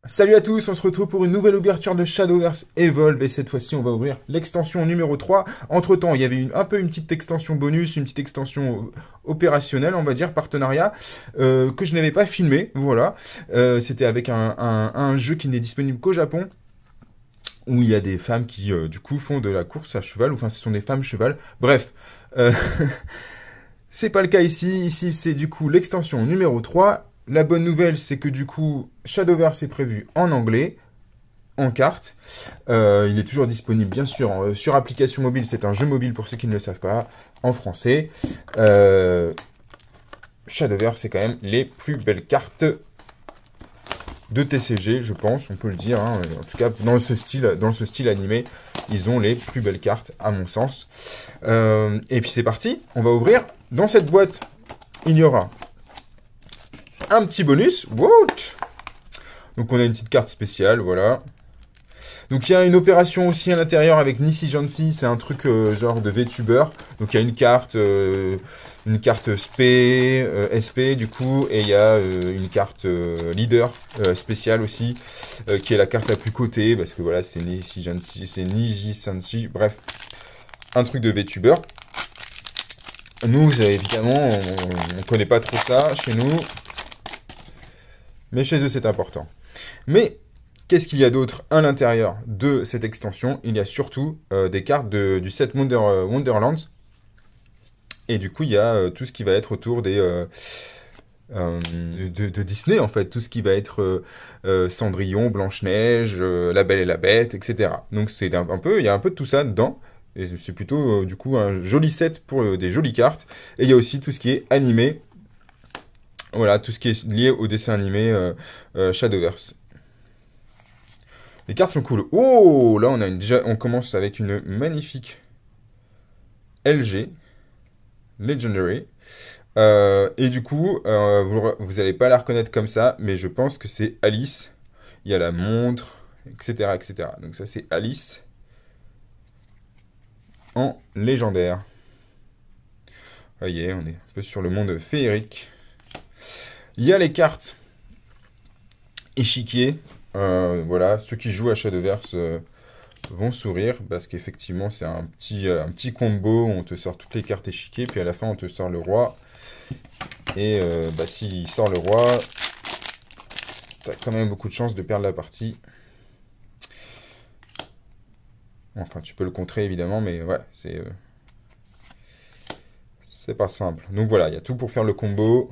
Salut à tous, on se retrouve pour une nouvelle ouverture de Shadowverse Evolve et cette fois-ci on va ouvrir l'extension numéro 3. Entre temps il y avait un peu une petite extension bonus, une petite extension opérationnelle on va dire, partenariat, que je n'avais pas filmé, voilà. C'était avec un jeu qui n'est disponible qu'au Japon, où il y a des femmes qui du coup font de la course à cheval, enfin ce sont des femmes cheval, bref. C'est pas le cas ici, ici c'est du coup l'extension numéro 3. La bonne nouvelle, c'est que du coup, Shadowverse est prévu en anglais, en carte. Il est toujours disponible, bien sûr, sur application mobile. C'est un jeu mobile pour ceux qui ne le savent pas, en français. Shadowverse, c'est quand même les plus belles cartes de TCG, je pense, on peut le dire. Hein. En tout cas, dans ce style animé, ils ont les plus belles cartes, à mon sens. Et puis c'est parti, on va ouvrir. Dans cette boîte, il y aura un petit bonus. What? Donc on a une petite carte spéciale, voilà. Donc il y a une opération aussi à l'intérieur avec Nissi Jansi, c'est un truc genre de VTuber. Donc il y a une carte SP du coup, et il y a une carte leader spéciale aussi, qui est la carte la plus cotée, parce que voilà, c'est Nissi Jansi, bref, un truc de VTuber. Nous, évidemment, on connaît pas trop ça chez nous. Mais chez eux, c'est important. Mais, qu'est-ce qu'il y a d'autre à l'intérieur de cette extension? Il y a surtout des cartes du set Wonderlands. Et du coup, il y a tout ce qui va être autour de Disney, en fait. Tout ce qui va être Cendrillon, Blanche-Neige, La Belle et la Bête, etc. Donc, il y a un peu de tout ça dedans. Et c'est plutôt, du coup, un joli set pour des jolies cartes. Et il y a aussi tout ce qui est animé. Voilà, tout ce qui est lié au dessin animé Shadowverse. Les cartes sont cool. Oh, là, on commence avec une magnifique LG Legendary. Et du coup, vous n'allez pas la reconnaître comme ça, mais je pense que c'est Alice. Il y a la montre, etc., etc. Donc ça, c'est Alice en légendaire. Vous voyez, on est un peu sur le monde féerique. Il y a les cartes échiquier. Voilà, ceux qui jouent à Shadowverse vont sourire parce qu'effectivement c'est un petit combo où on te sort toutes les cartes échiquier, puis à la fin on te sort le roi. Et s'il sort le roi, t'as quand même beaucoup de chances de perdre la partie. Enfin, tu peux le contrer évidemment, mais ouais, c'est pas simple. Donc voilà, il y a tout pour faire le combo.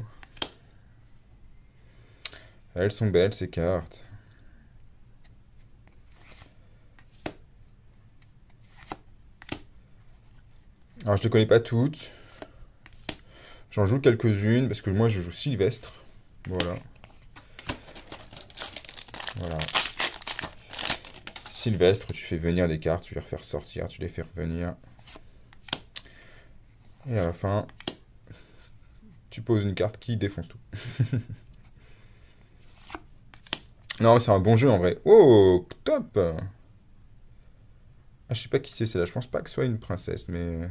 Elles sont belles ces cartes. Alors je ne les connais pas toutes. J'en joue quelques-unes parce que moi je joue Sylvestre. Voilà. Voilà. Sylvestre, tu fais venir des cartes, tu les refais sortir, tu les fais revenir. Et à la fin, tu poses une carte qui défonce tout. Non, c'est un bon jeu en vrai. Oh, top! Ah, je sais pas qui c'est celle-là. Je pense pas que ce soit une princesse, mais...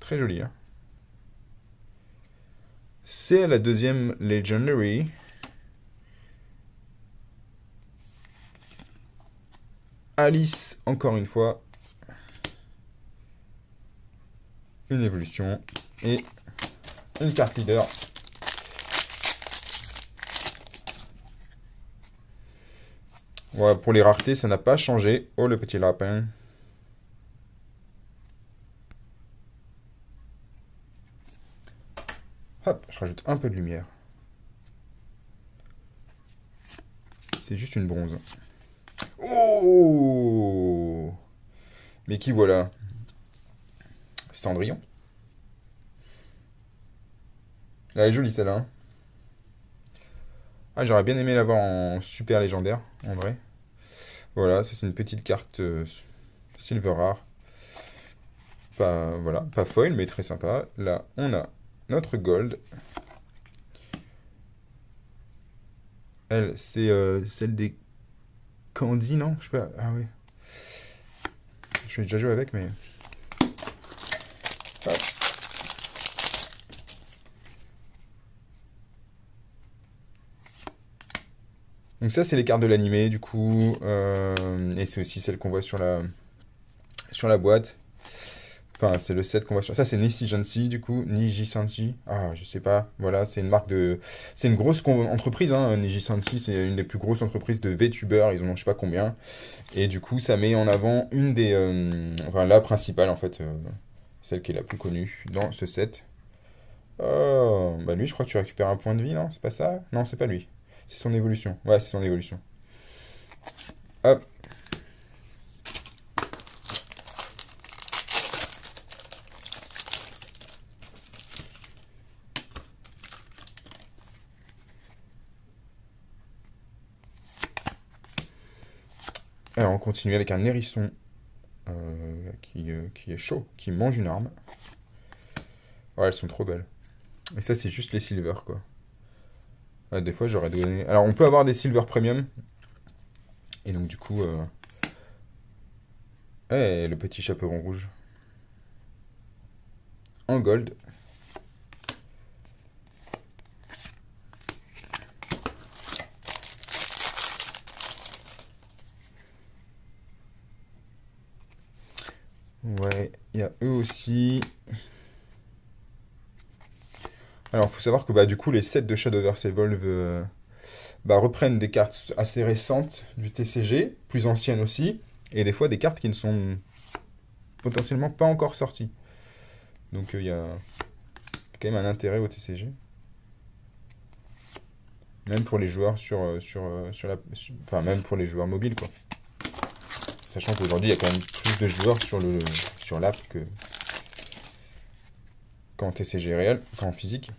Très jolie, hein. C'est la deuxième Legendary. Alice, encore une fois. Une évolution. Et une carte leader. Voilà, pour les raretés, ça n'a pas changé. Oh, le petit lapin. Hop, je rajoute un peu de lumière. C'est juste une bronze. Oh! Mais qui voilà? Cendrillon. Elle est jolie celle-là. Hein. Ah, j'aurais bien aimé l'avoir en super légendaire, en vrai. Voilà, ça c'est une petite carte silver rare. Pas, voilà, pas foil, mais très sympa. Là, on a notre gold. Elle, c'est celle des Candy, non? Je sais pas. Ah oui. Je vais déjà jouer avec, mais... Hop. Donc ça, c'est les cartes de l'animé, du coup. Et c'est aussi celle qu'on voit sur la boîte. Enfin, c'est le set qu'on voit sur... Ça, c'est Nijisanshi, du coup. Nijisanshi. Ah, je sais pas. Voilà, c'est une marque de... C'est une grosse entreprise, hein. Nijisanshi, c'est une des plus grosses entreprises de VTubers. Ils en ont je sais pas combien. Et du coup, ça met en avant une des... Enfin, la principale, en fait. Celle qui est la plus connue dans ce set. Oh, bah lui, je crois que tu récupères un point de vie, non? C'est pas ça? Non, c'est pas lui. C'est son évolution. Ouais, c'est son évolution. Hop. Alors, on continue avec un hérisson qui est chaud, qui mange une arme. Ouais, elles sont trop belles. Et ça, c'est juste les silver, quoi. Ouais, des fois, j'aurais donné... Alors, on peut avoir des silver premium. Et donc, du coup... le petit chaperon rouge. En gold. Ouais, il y a eux aussi. Alors, faut savoir que bah, du coup, les sets de Shadowverse Evolve bah, reprennent des cartes assez récentes du TCG, plus anciennes aussi, et des fois des cartes qui ne sont potentiellement pas encore sorties. Donc, il y a quand même un intérêt au TCG. Même pour les joueurs enfin, même pour les joueurs mobiles, quoi. Sachant qu'aujourd'hui, il y a quand même plus de joueurs sur l'app qu'en TCG réel, qu'en physique.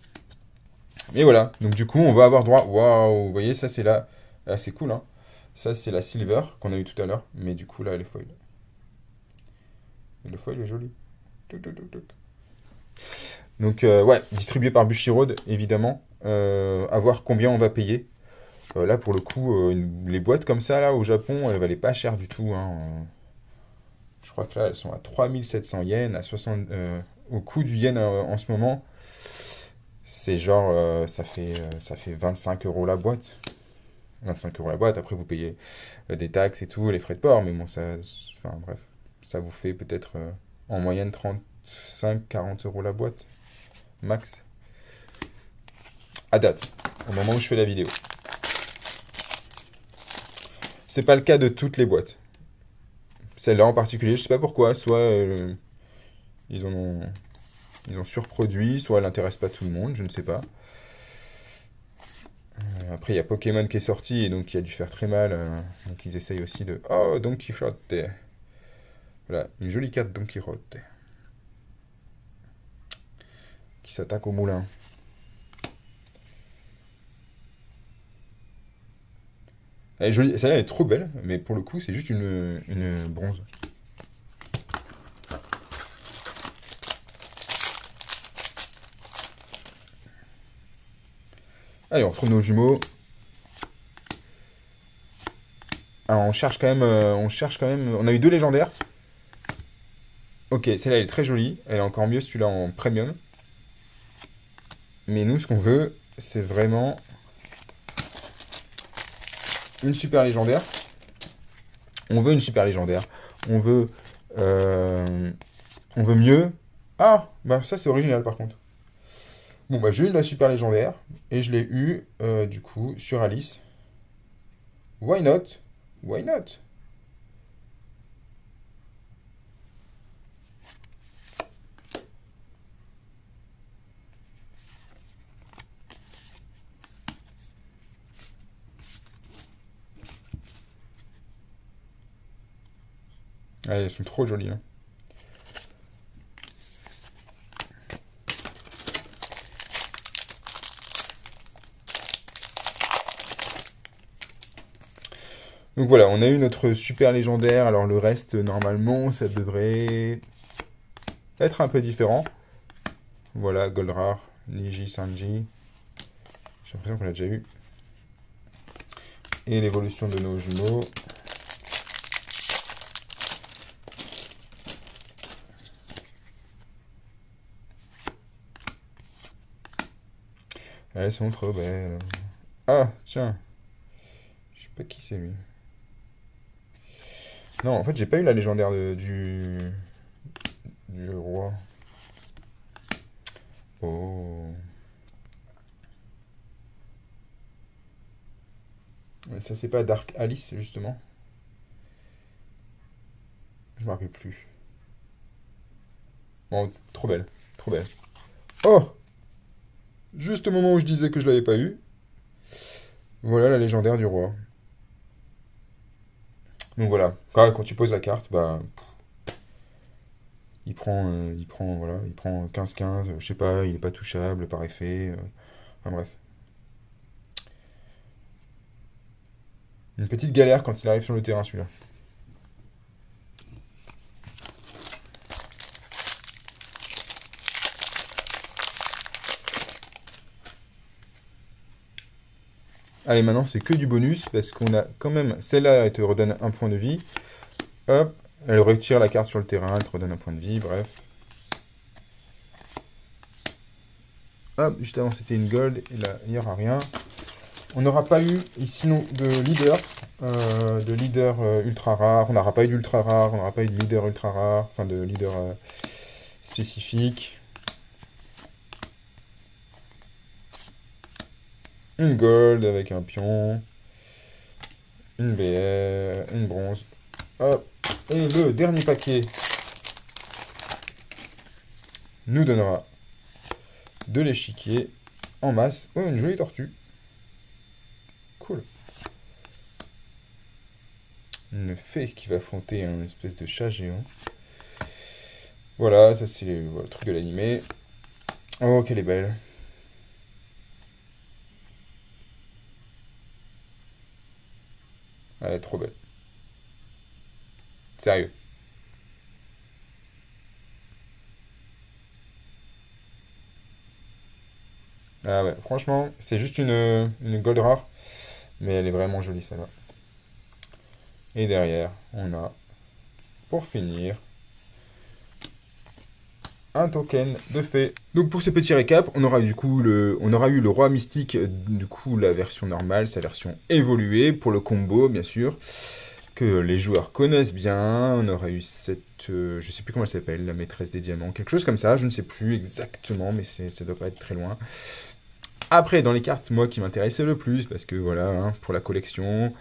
Et voilà, donc du coup, on va avoir droit... Waouh, vous voyez, ça c'est là... Ah, c'est cool, hein. Ça, c'est la silver qu'on a eu tout à l'heure. Mais du coup, là, elle est foil. Et le foil est joli. Touc, touc, touc, touc. Donc, ouais, distribué par Bushiroad, évidemment. À voir combien on va payer. Là, pour le coup, les boîtes comme ça, là, au Japon, elles valaient pas cher du tout, hein. Je crois que là, elles sont à 3700 yens, à 60... au coût du yen en ce moment, c'est genre... ça fait 25 euros la boîte. 25 euros la boîte. Après, vous payez des taxes et tout, les frais de port. Mais bon, ça... Enfin, bref. Ça vous fait peut-être en moyenne 35-40 euros la boîte. Max. À date. Au moment où je fais la vidéo. C'est pas le cas de toutes les boîtes. Celle-là en particulier, je sais pas pourquoi. Soit ils en ont... Ils ont surproduit, soit elle n'intéresse pas tout le monde, je ne sais pas. Après, il y a Pokémon qui est sorti et donc qui a dû faire très mal. Donc ils essayent aussi de... Oh, Don Quichotte. Voilà, une jolie carte Don Quichotte. Qui s'attaque au moulin. Elle est jolie, celle-là elle est trop belle, mais pour le coup, c'est juste une bronze. Allez, on retrouve nos jumeaux. Alors, on cherche quand même, on a eu deux légendaires. Ok, celle-là, elle est très jolie. Elle est encore mieux, celui-là, en premium. Mais nous, ce qu'on veut, c'est vraiment une super légendaire. On veut une super légendaire. On veut, on veut mieux. Ah, bah ça, c'est original, par contre. Bon, bah j'ai eu la super légendaire. Et je l'ai eu, du coup, sur Alice. Why not? Why not? Ah, elles sont trop jolies, hein. Donc voilà, on a eu notre super légendaire. Alors le reste, normalement, ça devrait être un peu différent. Voilà, Gold Rare, Niji Sanji. J'ai l'impression qu'on l'a déjà eu. Et l'évolution de nos jumeaux. Elles sont trop belles. Ah, tiens. pas qui c'est lui. Non, en fait, j'ai pas eu la légendaire du roi. Oh. Mais ça, c'est pas Dark Alice, justement. Je me rappelle plus. Bon, trop belle. Trop belle. Oh! Juste au moment où je disais que je l'avais pas eu. Voilà la légendaire du roi. Donc voilà. Quand tu poses la carte, bah. Voilà, il prend 15-15, je sais pas, il est pas touchable par effet. Enfin bref. Une petite galère quand il arrive sur le terrain, celui-là. Allez, maintenant, c'est que du bonus, parce qu'on a quand même... Celle-là, elle te redonne un point de vie. Hop, elle retire la carte sur le terrain, elle te redonne un point de vie, bref. Hop, juste avant, c'était une gold, et là, il n'y aura rien. On n'aura pas eu, sinon, de leader ultra rare. On n'aura pas eu d'ultra rare, on n'aura pas eu de leader ultra rare, enfin de leader spécifique. Une gold avec un pion. Une BR, une bronze. Hop. Et le dernier paquet nous donnera de l'échiquier en masse. Oh, une jolie tortue. Cool. Une fée qui va affronter un espèce de chat géant. Voilà, ça c'est le truc de l'animé. Oh, qu'elle est belle. Elle est trop belle. Sérieux. Ah ouais, franchement, c'est juste une gold rare, mais elle est vraiment jolie celle-là. Et derrière, on a, pour finir, un token de fée. Donc pour ce petit récap, on aura eu le roi mystique, du coup la version normale, sa version évoluée pour le combo bien sûr, que les joueurs connaissent bien. On aura eu cette, je sais plus comment elle s'appelle, la maîtresse des diamants, quelque chose comme ça, je ne sais plus exactement, mais ça doit pas être très loin. Après, dans les cartes, moi qui m'intéressait le plus, parce que voilà, hein, pour la collection,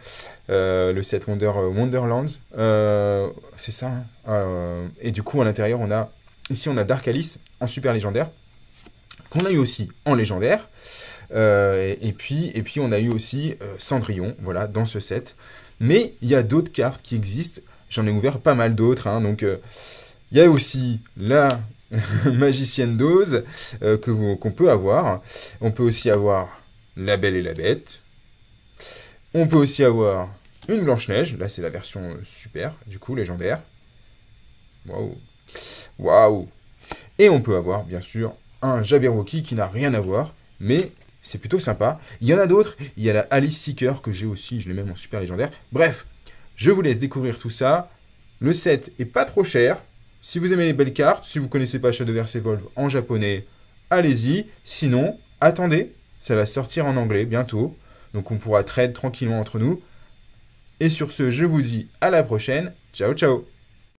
le set Wonderlands, c'est ça. Hein. Et du coup, à l'intérieur, ici, on a Dark Alice en super légendaire, qu'on a eu aussi en légendaire. Et puis, on a eu aussi Cendrillon, voilà, dans ce set. Mais il y a d'autres cartes qui existent. J'en ai ouvert pas mal d'autres. Hein, donc, il y a aussi la magicienne d'Oz qu'on peut avoir. On peut aussi avoir la Belle et la Bête. On peut aussi avoir une Blanche-Neige. Là, c'est la version super, du coup, légendaire. Waouh! Waouh! Et on peut avoir, bien sûr, un Jabberwocky qui n'a rien à voir, mais c'est plutôt sympa. Il y en a d'autres. Il y a la Alice Seeker que j'ai aussi, je l'ai même en super légendaire. Bref, je vous laisse découvrir tout ça. Le set est pas trop cher. Si vous aimez les belles cartes, si vous connaissez pas Shadowverse Evolve en japonais, allez-y. Sinon, attendez, ça va sortir en anglais bientôt. Donc on pourra trade tranquillement entre nous. Et sur ce, je vous dis à la prochaine. Ciao, ciao!